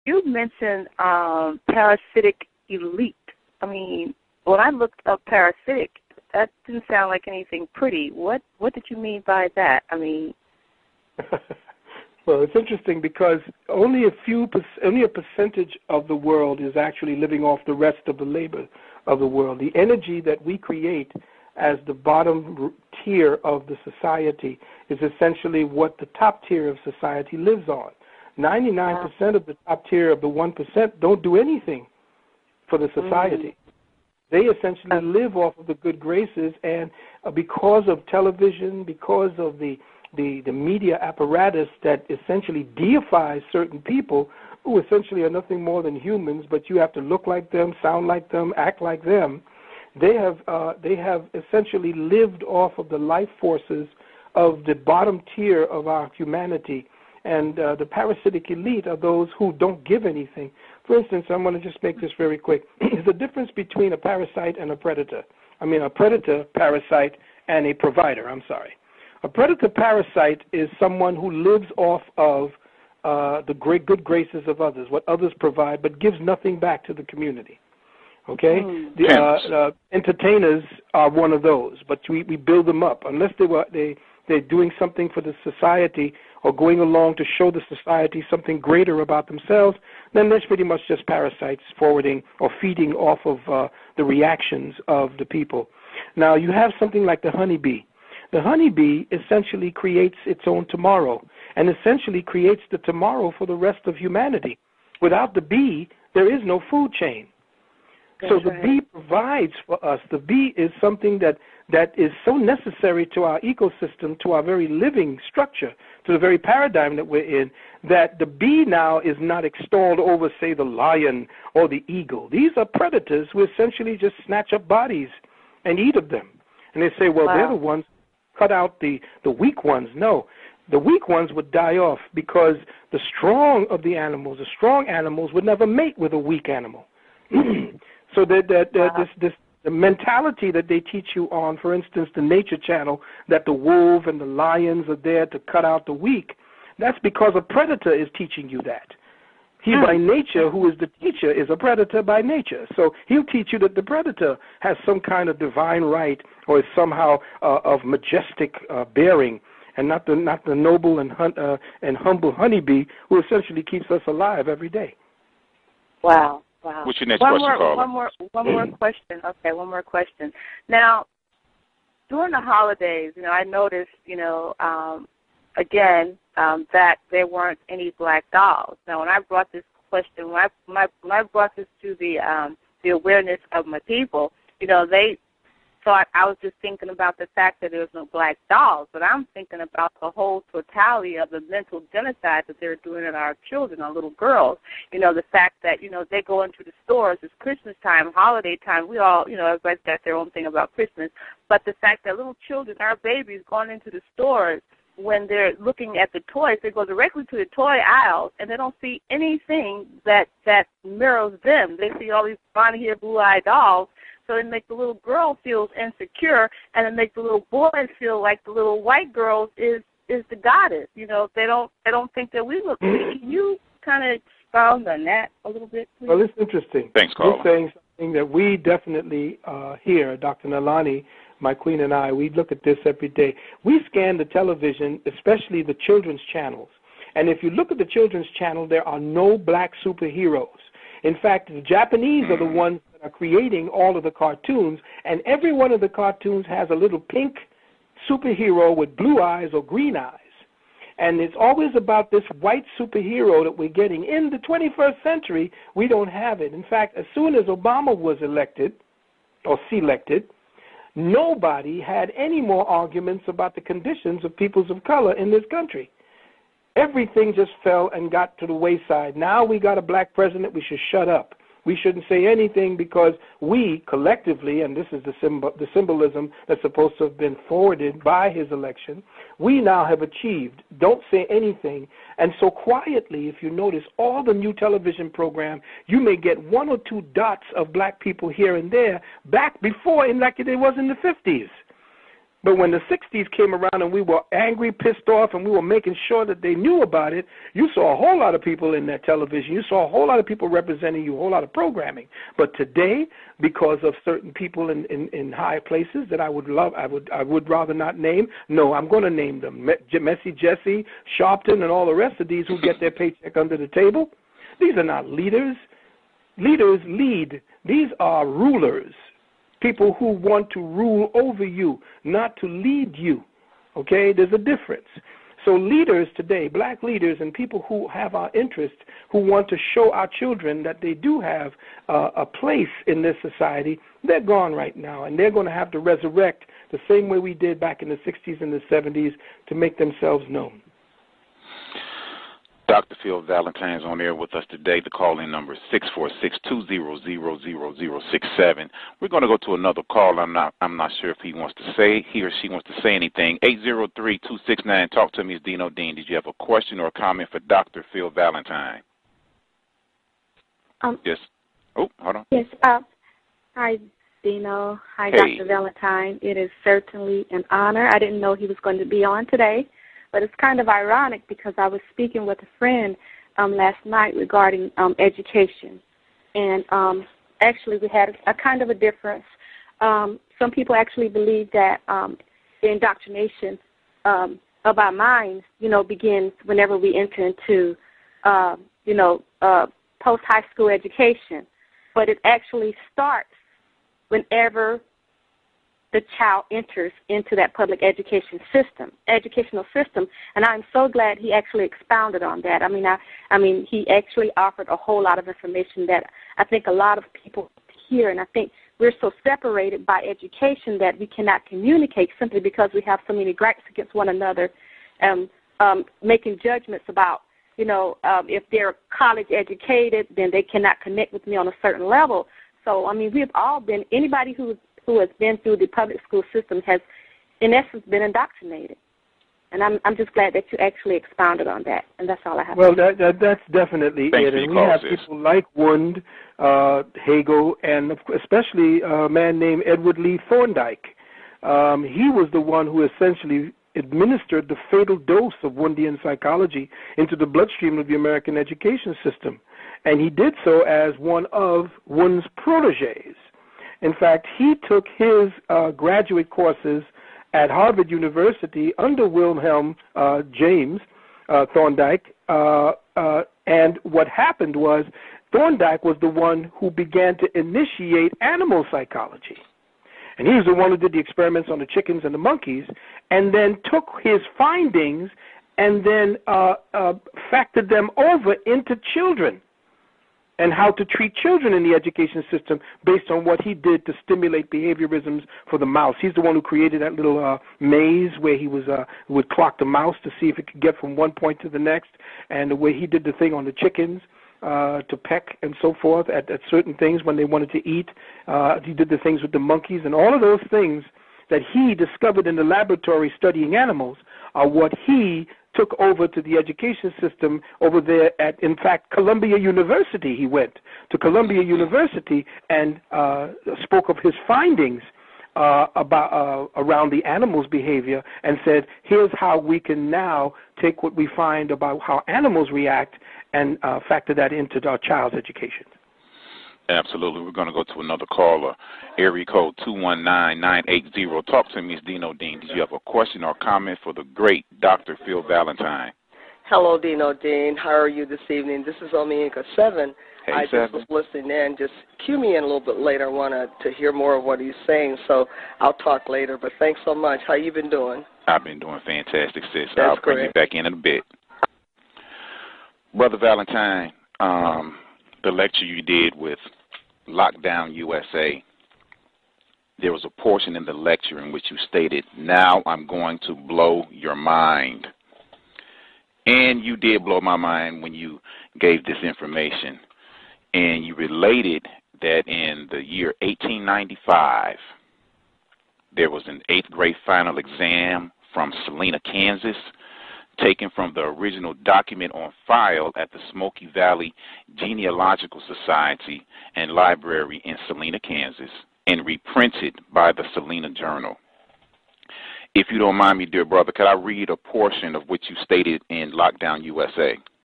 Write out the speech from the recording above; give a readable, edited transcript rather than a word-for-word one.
you mentioned parasitic elite. I mean, when I looked up parasitic, that didn't sound like anything pretty. What did you mean by that? I mean, well, it's interesting because only a percentage of the world is actually living off the rest of the labor of the world. The energy that we create as the bottom tier of the society is essentially what the top tier of society lives on. 99% of the top tier of the 1% don't do anything for the society. They essentially live off of the good graces, and because of television, because of the media apparatus that essentially deifies certain people who essentially are nothing more than humans, but you have to look like them, sound like them, act like them, they have essentially lived off of the life forces of the bottom tier of our humanity. And the parasitic elite are those who don't give anything. For instance, I'm going to just make this very quick. There's a difference between a parasite and a predator. I mean, a predator, parasite, and a provider. I'm sorry. A predator-parasite is someone who lives off of the great good graces of others, what others provide, but gives nothing back to the community. Okay? The entertainers are one of those, but we build them up. Unless they're doing something for the society or going along to show the society something greater about themselves, then that's pretty much just parasites forwarding or feeding off of the reactions of the people. Now, you have something like the honeybee. The honeybee essentially creates its own tomorrow and essentially creates the tomorrow for the rest of humanity. Without the bee, there is no food chain. So the bee provides for us. The bee is something that is so necessary to our ecosystem, to our very living structure, to the very paradigm that we're in, that the bee now is not extolled over, say, the lion or the eagle. These are predators who essentially just snatch up bodies and eat of them. And they say, well, they're the ones who cut out the weak ones. No, the weak ones would die off because the strong of the animals, the strong animals would never mate with a weak animal. So the mentality that they teach you on, for instance, the Nature Channel, that the wolf and the lions are there to cut out the weak, that's because a predator is teaching you that. He by nature, who is the teacher, is a predator by nature. So he'll teach you that the predator has some kind of divine right or is somehow of majestic bearing, and not the noble and humble honeybee who essentially keeps us alive every day. Wow. Wow. What's your next question, Carla? One more question. Okay, one more question. Now, during the holidays, I noticed, again, that there weren't any black dolls. Now, when I brought this question, when I brought this to the awareness of my people, they thought I was just thinking about the fact that there was no black dolls, but I'm thinking about the whole totality of the mental genocide that they're doing in our children, our little girls. The fact that, they go into the stores, it's Christmas time, holiday time, we all, everybody's got their own thing about Christmas, but the fact that little children, our babies, going into the stores, when they're looking at the toys, they go directly to the toy aisles, and they don't see anything that mirrors them. They see all these bonny-haired, blue-eyed dolls, so it makes the little girl feel insecure, and it makes the little boys feel like the little white girl is the goddess. They don't think that we look pretty. Can you kind of expound on that a little bit, please? Well, it's interesting. Thanks, Carla. You're saying something that we definitely here, Dr. Nalani, my queen and I, we look at this every day. We scan the television, especially the children's channels. And if you look at the children's channel, there are no black superheroes. In fact, the Japanese are the ones that are creating all of the cartoons, and every one of the cartoons has a little pink superhero with blue eyes or green eyes. And it's always about this white superhero that we're getting. In the 21st century, we don't have it. In fact, as soon as Obama was elected or selected, nobody had any more arguments about the conditions of peoples of color in this country. Everything just fell and got to the wayside. Now we got a black president, we should shut up. We shouldn't say anything because we collectively, and this is the symbolism that's supposed to have been forwarded by his election, we now have achieved. Don't say anything. And so quietly, if you notice, all the new television program, you may get one or two dots of black people here and there back before, like it was in the 50s. But when the 60s came around and we were angry, pissed off, and we were making sure that they knew about it, you saw a whole lot of people in that television. You saw a whole lot of people representing you, a whole lot of programming. But today, because of certain people in high places that I would rather not name, no, I'm going to name them. Messy Jesse, Sharpton, and all the rest of these who get their paycheck under the table. These are not leaders. Leaders lead. These are rulers. People who want to rule over you, not to lead you. Okay? There's a difference. So leaders today, black leaders and people who have our interest, who want to show our children that they do have a place in this society, they're gone right now. And they're going to have to resurrect the same way we did back in the 60s and the 70s to make themselves known. Dr. Phil Valentine is on air with us today. The call-in number is 646-200-0067. We're going to go to another call. I'm not sure if he or she wants to say anything. 803-269. Talk to me. It's Dino Dean. Did you have a question or a comment for Dr. Phil Valentine? Yes. Oh, hold on. Yes. Hi, Dino. Hi, Hey. Dr. Valentine. It is certainly an honor. I didn't know he was going to be on today. But it's kind of ironic because I was speaking with a friend last night regarding education. And actually we had a kind of a difference. Some people actually believe that the indoctrination of our minds, begins whenever we enter into, post-high school education. But it actually starts whenever the child enters into that public educational system, and I'm so glad he actually expounded on that. I mean, he actually offered a whole lot of information that I think a lot of people hear, and I think we're so separated by education that we cannot communicate simply because we have so many gripes against one another, making judgments about, if they're college educated, then they cannot connect with me on a certain level. So, I mean, we've all been, anybody who has been through the public school system has, in essence, been indoctrinated. And I'm just glad that you actually expounded on that, and that's all I have Well, to say. that's definitely it. And we have people like Wund, Hagel, and especially a man named Edward Lee Thorndike. He was the one who essentially administered the fatal dose of Wundian psychology into the bloodstream of the American education system. And he did so as one of Wund's proteges. In fact, he took his graduate courses at Harvard University under Wilhelm James Thorndike, and what happened was Thorndike was the one who began to initiate animal psychology. And he was the one who did the experiments on the chickens and the monkeys, and then took his findings and then factored them over into children and how to treat children in the education system based on what he did to stimulate behaviorisms for the mouse. He's the one who created that little maze where he would clock the mouse to see if it could get from one point to the next, and the way he did the thing on the chickens to peck and so forth at certain things when they wanted to eat. He did the things with the monkeys, and all of those things that he discovered in the laboratory studying animals are what he took over to the education system over there at, in fact, Columbia University. He went to Columbia University and spoke of his findings about around the animals' behavior and said, here's how we can now take what we find about how animals react and factor that into our child's education. Absolutely. We're going to go to another caller. Area code 219-980. Talk to me, it's Dino Dean. Did you have a question or comment for the great Dr. Phil Valentine? Hello, Dino Dean. How are you this evening? This is Omienka 7. Hey, I 7. just was listening in. Just cue me in a little bit later. I want to hear more of what he's saying, so I'll talk later. But thanks so much. How you been doing? I've been doing fantastic, sis. That's I'll bring great. you back in a bit. Brother Valentine, the lecture you did with Lockdown USA, there was a portion in the lecture in which you stated, now I'm going to blow your mind. And you did blow my mind when you gave this information. And you related that in the year 1895, there was an 8th grade final exam from Salina, Kansas, taken from the original document on file at the Smoky Valley Genealogical Society and Library in Salina, Kansas, and reprinted by the Salina Journal. If you don't mind me, dear brother, could I read a portion of what you stated in Lockdown USA?